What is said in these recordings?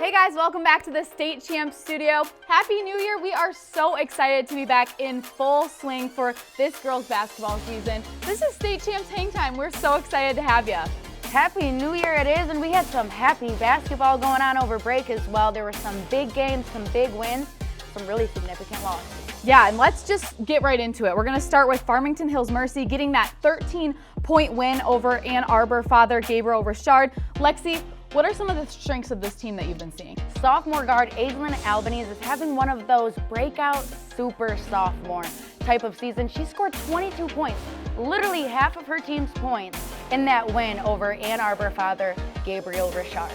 Hey guys, welcome back to the State Champs studio. Happy New Year. We are so excited to be back in full swing for this girls basketball season. This is State Champs Hangtime. We're so excited to have you. Happy New Year it is, and we had some happy basketball going on over break as well. There were some big games, some big wins, some really significant losses. Yeah, and let's just get right into it. We're going to start with Farmington Hills Mercy getting that 13-point win over Ann Arbor Father Gabriel Richard. Lexi, what are some of the strengths of this team that you've been seeing? Sophomore guard Aislinn Albanese is having one of those breakout super sophomore type of season. She scored 22 points, literally half of her team's points in that win over Ann Arbor Father Gabriel Richard.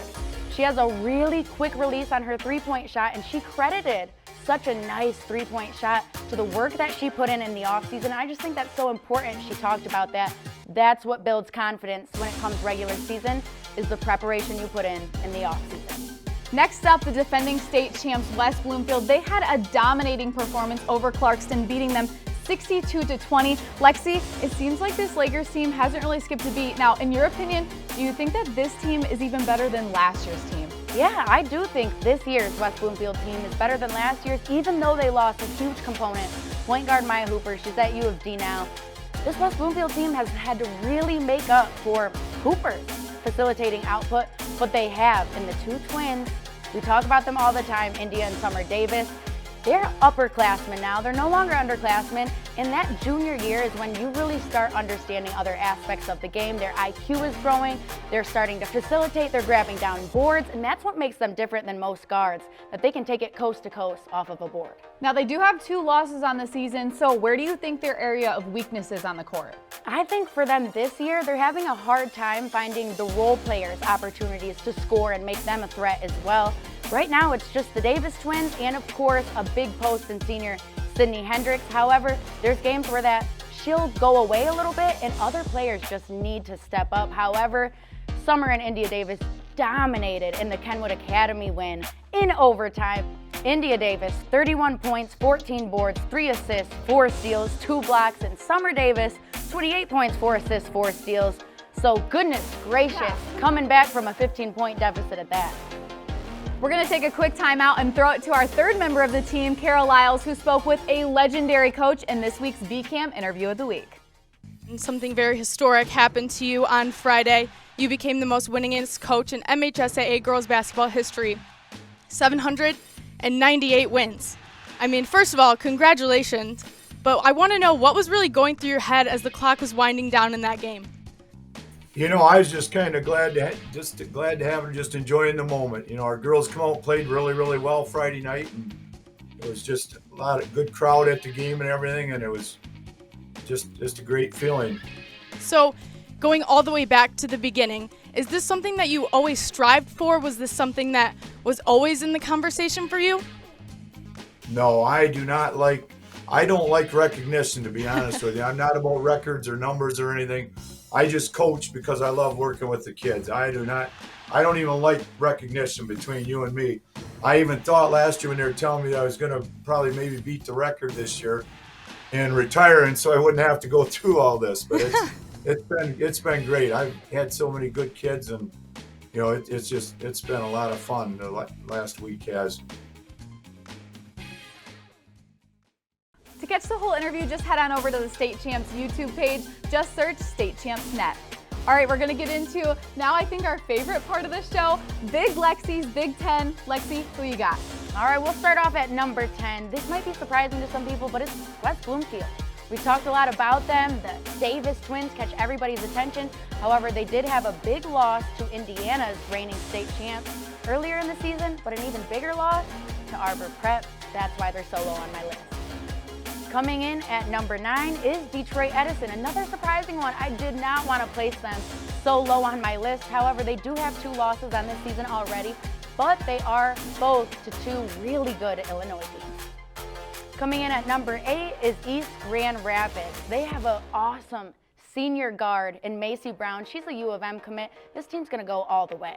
She has a really quick release on her three-point shot, and she credited such a nice three-point shot to the work that she put in the offseason. I just think that's so important. She talked about that. That's what builds confidence when it comes regular season, is the preparation you put in the offseason. Next up, the defending state champs West Bloomfield. They had a dominating performance over Clarkston, beating them 62-20. Lexi, it seems like this Lakers team hasn't really skipped a beat. Now, in your opinion, do you think that this team is even better than last year's team? Yeah, I do think this year's West Bloomfield team is better than last year's, even though they lost a huge component. Point guard Maya Hooper, she's at U of D now. This West Bloomfield team has had to really make up for Hooper's facilitating output, but they have. And the two twins, we talk about them all the time, India and Summer Davis. They're upperclassmen now. They're no longer underclassmen. And that junior year is when you really start understanding other aspects of the game. Their IQ is growing. They're starting to facilitate. They're grabbing down boards. And that's what makes them different than most guards, that they can take it coast to coast off of a board. Now, they do have 2 losses on the season. So where do you think their area of weakness is on the court? I think for them this year, they're having a hard time finding the role players opportunities to score and make them a threat as well. Right now, it's just the Davis twins and, of course, a big post and senior Sydney Hendricks. However, there's games where that she'll go away a little bit and other players just need to step up. However, Summer and India Davis dominated in the Kenwood Academy win in overtime. India Davis, 31 points, 14 boards, 3 assists, 4 steals, 2 blocks, and Summer Davis, 28 points, 4 assists, 4 steals. So goodness gracious, coming back from a 15-point deficit at that. We're going to take a quick timeout and throw it to our third member of the team, Carol Lyles, who spoke with a legendary coach in this week's B-Camp Interview of the Week. Something very historic happened to you on Friday. You became the most winningest coach in MHSAA girls basketball history. 798 wins. I mean, first of all, congratulations. But I want to know what was really going through your head as the clock was winding down in that game. You know, I was just kind of glad to have her just enjoying the moment. You know, our girls come out and played really, really well Friday night, and it was just a lot of good crowd at the game and everything, and it was just a great feeling. So, going all the way back to the beginning, is this something that you always strived for? Was this something that was always in the conversation for you? No, I don't like recognition, to be honest with you. I'm not about records or numbers or anything. I just coach because I love working with the kids. I don't even like recognition between you and me. I even thought last year when they were telling me that I was going to probably maybe beat the record this year and retire, and so I wouldn't have to go through all this. But it's been great. I've had so many good kids, and you know, it's been a lot of fun. The last week has. To catch the whole interview, just head on over to the State Champs YouTube page. Just search State Champs Net. All right, we're going to get into now I think our favorite part of the show, Big Lexi's Big Ten. Lexi, who you got? All right, we'll start off at number 10. This might be surprising to some people, but it's West Bloomfield. We talked a lot about them. The Davis twins catch everybody's attention. However, they did have a big loss to Indiana's reigning state champs earlier in the season, but an even bigger loss to Arbor Prep. That's why they're so low on my list. Coming in at number 9 is Detroit Edison, another surprising one. I did not want to place them so low on my list. However, they do have 2 losses on this season already, but they are both to 2 really good Illinois teams. Coming in at number 8 is East Grand Rapids. They have an awesome senior guard in Macy Brown. She's a U of M commit. This team's going to go all the way.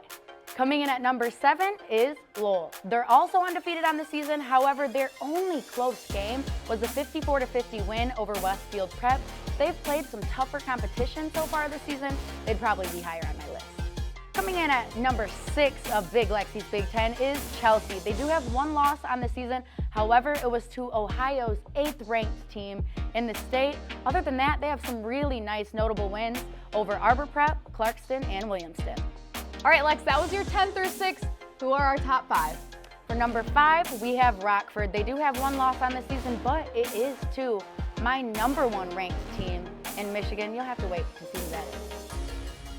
Coming in at number 7 is Lowell. They're also undefeated on the season. However, their only close game was a 54-50 win over Westfield Prep. They've played some tougher competition so far this season. They'd probably be higher on my list. Coming in at number 6 of Big Lexi's Big Ten is Chelsea. They do have one loss on the season. However, it was to Ohio's 8th ranked team in the state. Other than that, they have some really nice notable wins over Arbor Prep, Clarkston, and Williamston. All right, Lex, that was your 10 through 6. Who are our top 5? For number 5, we have Rockford. They do have one loss on the season, but it is to my number 1 ranked team in Michigan. You'll have to wait to see who that is.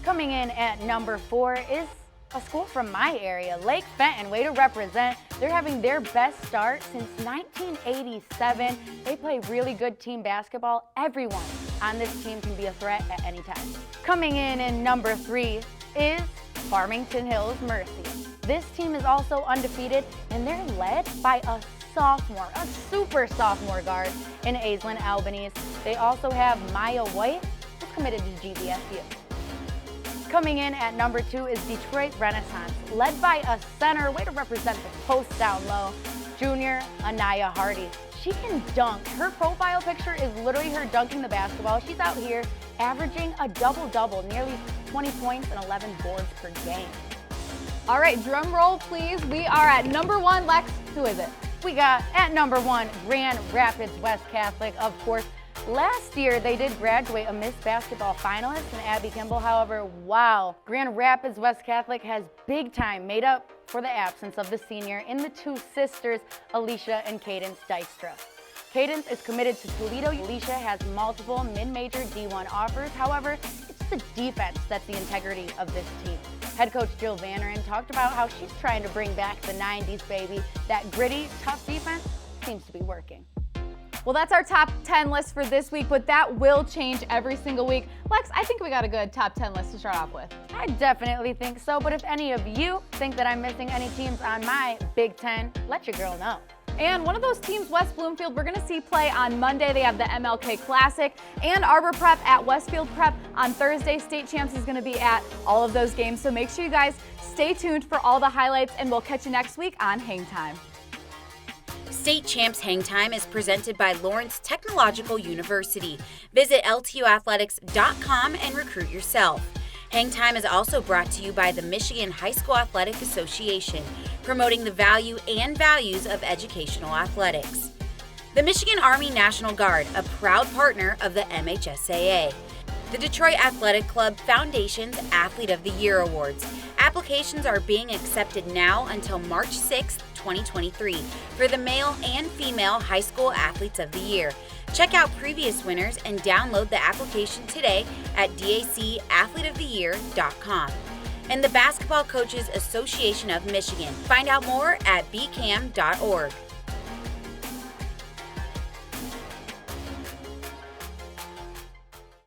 Coming in at number 4 is a school from my area, Lake Fenton. Way to represent. They're having their best start since 1987. They play really good team basketball. Everyone on this team can be a threat at any time. Coming in at number 3 is Farmington Hills Mercy. This team is also undefeated, and they're led by a super sophomore guard in Aislinn Albanese. They also have Maya White, who's committed to GVSU. Coming in at number 2 is Detroit Renaissance, led by a center, way to represent the post down low, junior Anaya Hardy. She can dunk. Her profile picture is literally her dunking the basketball. She's out here averaging a double-double, nearly 20 points and 11 boards per game. All right, drum roll, please. We are at number 1. Lex, who is it? We got at number 1, Grand Rapids West Catholic, of course. Last year, they did graduate a Miss Basketball finalist in Abby Kimball. However, wow, Grand Rapids West Catholic has big time made up for the absence of the senior in the 2 sisters, Alicia and Cadence Dystra. Cadence is committed to Toledo. Alicia has multiple mid-major D1 offers. However, it's the defense that's the integrity of this team. Head coach Jill Vannerin talked about how she's trying to bring back the 90s, baby. That gritty, tough defense seems to be working. Well, that's our top 10 list for this week, but that will change every single week. Lex, I think we got a good top 10 list to start off with. I definitely think so, but if any of you think that I'm missing any teams on my Big Ten, let your girl know. And one of those teams, West Bloomfield, we're going to see play on Monday. They have the MLK Classic and Arbor Prep at Westfield Prep on Thursday. State Champs is going to be at all of those games, so make sure you guys stay tuned for all the highlights, and we'll catch you next week on Hangtime. State Champs Hangtime is presented by Lawrence Technological University. Visit ltuathletics.com and recruit yourself. Hangtime is also brought to you by the Michigan High School Athletic Association, promoting the value and values of educational athletics. The Michigan Army National Guard, a proud partner of the MHSAA. The Detroit Athletic Club Foundation's Athlete of the Year Awards. Applications are being accepted now until March 6, 2023 for the male and female high school athletes of the year. Check out previous winners and download the application today at dacathleteoftheyear.com. And the Basketball Coaches Association of Michigan. Find out more at bcam.org.